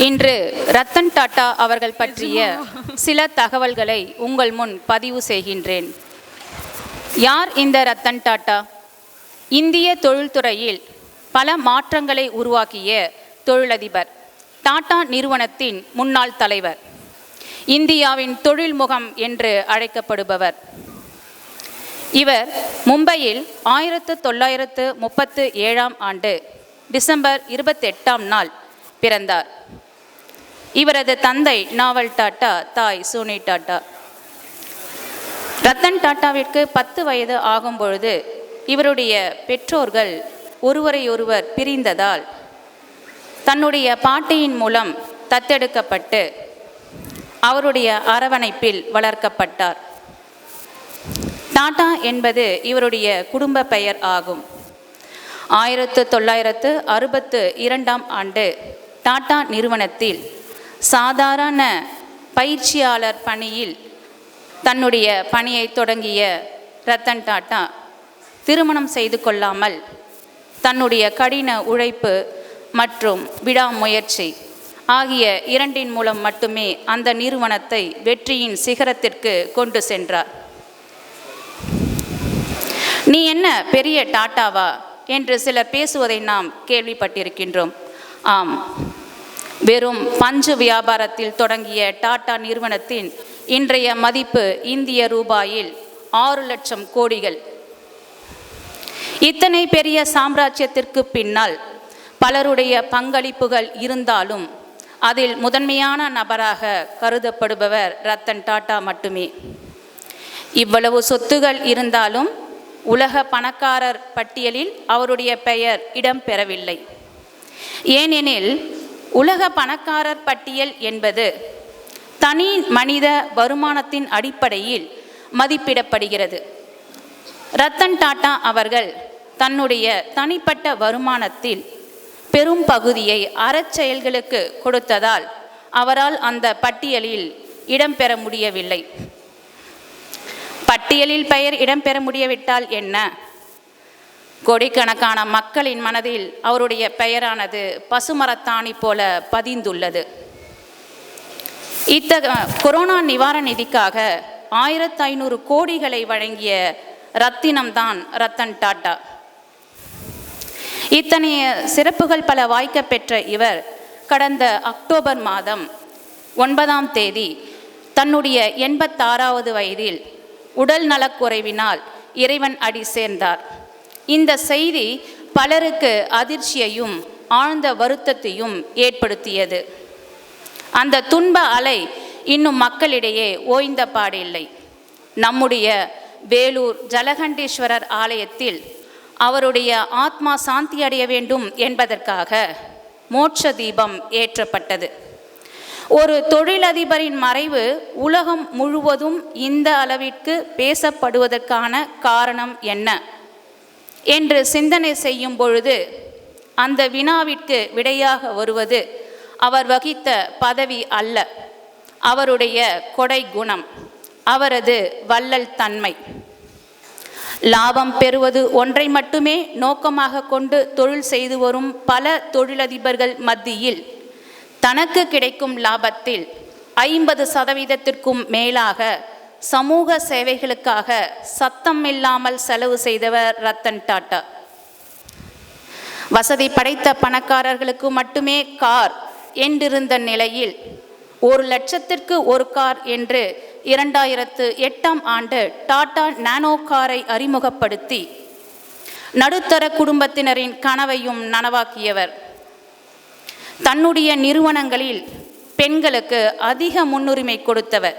இன்று ரத்தன் டாடா அவர்கள் பற்றிய சில தகவல்களை உங்கள் முன் பதிவு செய்கின்றேன். யார் இந்த ரத்தன் டாடா? இந்திய தொழில்துறையில் பல மாற்றங்களை உருவாக்கிய தொழிலதிபர், டாடா நிறுவனத்தின் முன்னாள் தலைவர், இந்தியாவின் தொழில் முகம் என்று அழைக்கப்படுபவர். இவர் மும்பையில் 1937 டிசம்பர் 28 பிறந்தார். இவரது தந்தை நாவல் டாடா, தாய் சோனி டாடா. ரத்தன் டாடாவிற்கு 10 வயது ஆகும் பொழுது இவருடைய பெற்றோர்கள் ஒருவரையொருவர் பிரிந்ததால் தன்னுடைய பாட்டியின் மூலம் தத்தெடுக்கப்பட்டு அவருடைய அரவணைப்பில் வளர்க்கப்பட்டார். டாடா என்பது இவருடைய குடும்ப பெயர் ஆகும். 1962 டாடா நிறுவனத்தில் சாதாரண பயிற்சியாளர் பணியில் தன்னுடைய பணியை தொடங்கிய ரத்தன் டாடா திருமணம் செய்து கொள்ளாமல் தன்னுடைய கடின உழைப்பு மற்றும் விடாமுயற்சி ஆகிய இரண்டின் மூலம் மட்டுமே அந்த நிறுவனத்தை வெற்றியின் சிகரத்திற்கு கொண்டு சென்றார். நீ என்ன பெரிய டாட்டாவா என்று சிலர் பேசுவதை நாம் கேள்விப்பட்டிருக்கின்றோம். ஆம், வெறும் பஞ்சு வியாபாரத்தில் தொடங்கிய டாடா நிறுவனத்தின் இன்றைய மதிப்பு இந்திய ரூபாயில் 6 லட்சம் கோடிகள். இத்தனை பெரிய சாம்ராஜ்யத்திற்கு பின்னால் பலருடைய பங்களிப்புகள் இருந்தாலும் அதில் முதன்மையான நபராக கருதப்படுபவர் ரத்தன் டாடா மட்டுமே. இவ்வளவு சொத்துகள் இருந்தாலும் உலக பணக்காரர் பட்டியலில் அவருடைய பெயர் இடம்பெறவில்லை. ஏனெனில் உலக பணக்காரர் பட்டியல் என்பது தனி மனித வருமானத்தின் அடிப்படையில் மதிப்பிடப்படுகிறது. ரத்தன் டாடா அவர்கள் தன்னுடைய தனிப்பட்ட வருமானத்தில் பெரும் பகுதியை அறச்செயல்களுக்கு கொடுத்ததால் அவரால் அந்த பட்டியலில் இடம்பெற முடியவில்லை. பட்டியலில் பெயர் இடம்பெற முடியவிட்டால் என்ன? கோடிக்கணக்கான மக்களின் மனதில் அவருடைய பெயரானது பசுமரத்தாணி போல பதிந்துள்ளது. கொரோனா நிவாரண நிதிக்காக 1500 கோடிகளை வழங்கிய ரத்தினம்தான் ரத்தன் டாடா. இத்தனைய சிறப்புகள் பல வாய்க்க பெற்ற இவர் கடந்த அக்டோபர் 9 தன்னுடைய 86வது வயதில் உடல் நலக்குறைவினால் இறைவன் அடி சேர்ந்தார். இந்த செய்தி பலருக்கு அதிர்ச்சியையும் ஆழ்ந்த வருத்தத்தையும் ஏற்படுத்தியது. அந்த துன்ப அலை இன்னும் மக்களிடையே ஓய்ந்த பாடில்லை. நம்முடைய வேலூர் ஜலகண்டேஸ்வரர் ஆலயத்தில் அவருடைய ஆத்மா சாந்தி அடைய வேண்டும் என்பதற்காக மோட்ச தீபம் ஏற்றப்பட்டது. ஒரு தொழிலதிபரின் மறைவு உலகம் முழுவதும் இந்த அளவிற்கு பேசப்படுவதற்கான காரணம் என்ன என்று சிந்தனை செய்யும் பொழுது அந்த வினாவிற்கு விடையாக வருவது அவர் வகித்த பதவி அல்ல, அவருடைய கொடை குணம், அவரது வள்ளல் தன்மை. லாபம் பெறுவது ஒன்றை மட்டுமே நோக்கமாக கொண்டு தொழில் செய்து வரும் பல தொழிலதிபர்கள் மத்தியில் தனக்கு கிடைக்கும் லாபத்தில் 50% மேலாக சமூக சேவைகளுக்காக சத்தம் இல்லாமல் செலவு செய்தவர் ரத்தன் டாடா. வசதி படைத்த பணக்காரர்களுக்கு மட்டுமே கார் என்றிருந்த நிலையில் 1 லட்சத்திற்கு ஒரு கார் என்று 2008 டாடா நானோ காரை அறிமுகப்படுத்தி நடுத்தர குடும்பத்தினரின் கனவையும் நனவாக்கியவர். தன்னுடைய நிறுவனங்களில் பெண்களுக்கு அதிக முன்னுரிமை கொடுத்தவர்.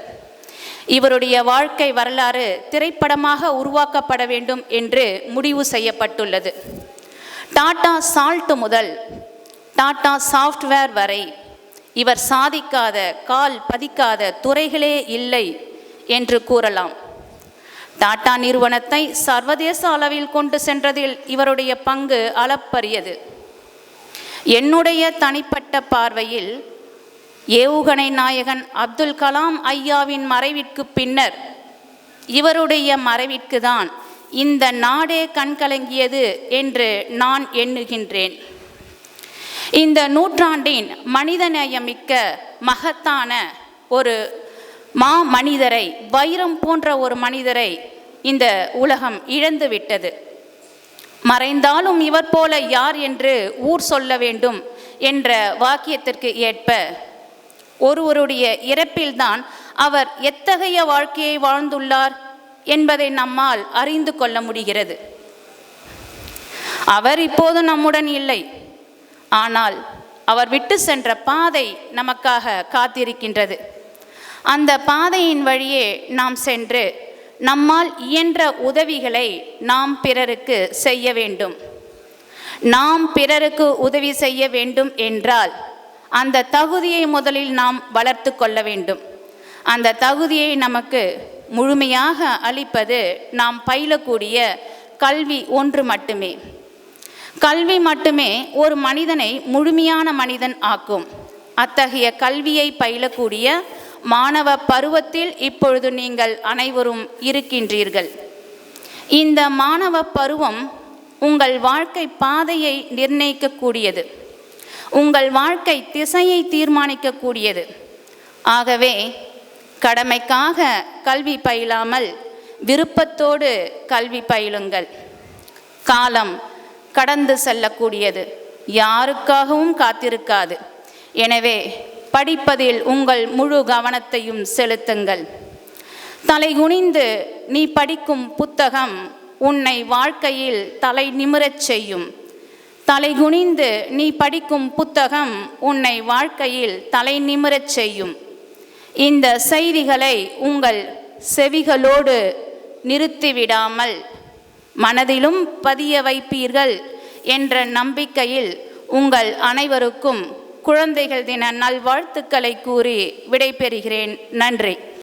இவருடைய வாழ்க்கை வரலாறு திரைப்படமாக உருவாக்கப்பட வேண்டும் என்று முடிவு செய்யப்பட்டுள்ளது. டாடா சால்ட் முதல் டாடா சாஃப்ட்வேர் வரை இவர் சாதிக்காத, கால் பதிக்காத துறைகளே இல்லை என்று கூறலாம். டாடா நிறுவனத்தை சர்வதேச அளவில் கொண்டு சென்றதில் இவருடைய பங்கு அளப்பரியது. என்னுடைய தனிப்பட்ட பார்வையில் ஏவுகணை நாயகன் அப்துல் கலாம் ஐயாவின் மறைவிற்கு பின்னர் இவருடைய மறைவிற்கு தான் இந்த நாடே கண்கலங்கியது என்று நான் எண்ணுகின்றேன். இந்த நூற்றாண்டின் மனிதநேயமிக்க மகத்தான ஒரு மனிதரை, வைரம் போன்ற ஒரு மனிதரை இந்த உலகம் இழந்து விட்டது. மறைந்தாலும் இவர் போல யார் என்று ஊர் சொல்ல வேண்டும் என்ற வாக்கியத்திற்கு ஏற்ப ஒருவருடைய இறப்பில்தான் அவர் எத்தகைய வாழ்க்கையை வாழ்ந்துள்ளார் என்பதை நம்மால் அறிந்து கொள்ள முடிகிறது. அவர் இப்போது நம்முடன் இல்லை, ஆனால் அவர் விட்டு சென்ற பாதை நமக்காக காத்திருக்கின்றது. அந்த பாதையின் வழியே நாம் சென்று நம்மால் இயன்ற உதவிகளை நாம் பிறருக்கு செய்ய வேண்டும். நாம் பிறருக்கு உதவி செய்ய வேண்டும் என்றால் அந்த தகுதியை முதலில் நாம் வளர்த்து கொள்ள வேண்டும். அந்த தகுதியை நமக்கு முழுமையாக அளிப்பது நாம் பயிலக்கூடிய கல்வி ஒன்று மட்டுமே. கல்வி மட்டுமே ஒரு மனிதனை முழுமையான மனிதன் ஆக்கும். அத்தகைய கல்வியை பயிலக்கூடிய மாணவ பருவத்தில் இப்பொழுது நீங்கள் அனைவரும் இருக்கின்றீர்கள். இந்த மாணவ பருவம் உங்கள் வாழ்க்கை பாதையை நிர்ணயிக்கக்கூடியது, உங்கள் வாழ்க்கை திசையை தீர்மானிக்கக்கூடியது. ஆகவே கடமைக்காக கல்வி பயிலாமல் விருப்பத்தோடு கல்வி பயிலுங்கள். காலம் கடந்து செல்லக்கூடியது, யாருக்காகவும் காத்திருக்காது. எனவே படிப்பதில் உங்கள் முழு கவனத்தையும் செலுத்துங்கள். தலைகுனிந்து நீ படிக்கும் புத்தகம் உன்னை வாழ்க்கையில் தலை நிமிரச் செய்யும். தலைகுனிந்து நீ படிக்கும் புத்தகம் உன்னை வாழ்க்கையில் தலை நிமிரச் செய்யும். இந்த செய்திகளை உங்கள் செவிகளோடு நிறுத்திவிடாமல் மனதிலும் பதிய வைப்பீர்கள் என்ற நம்பிக்கையில் உங்கள் அனைவருக்கும் குழந்தைகள் தின நல்வாழ்த்துக்களை கூறி விடைபெறுகிறேன். நன்றி.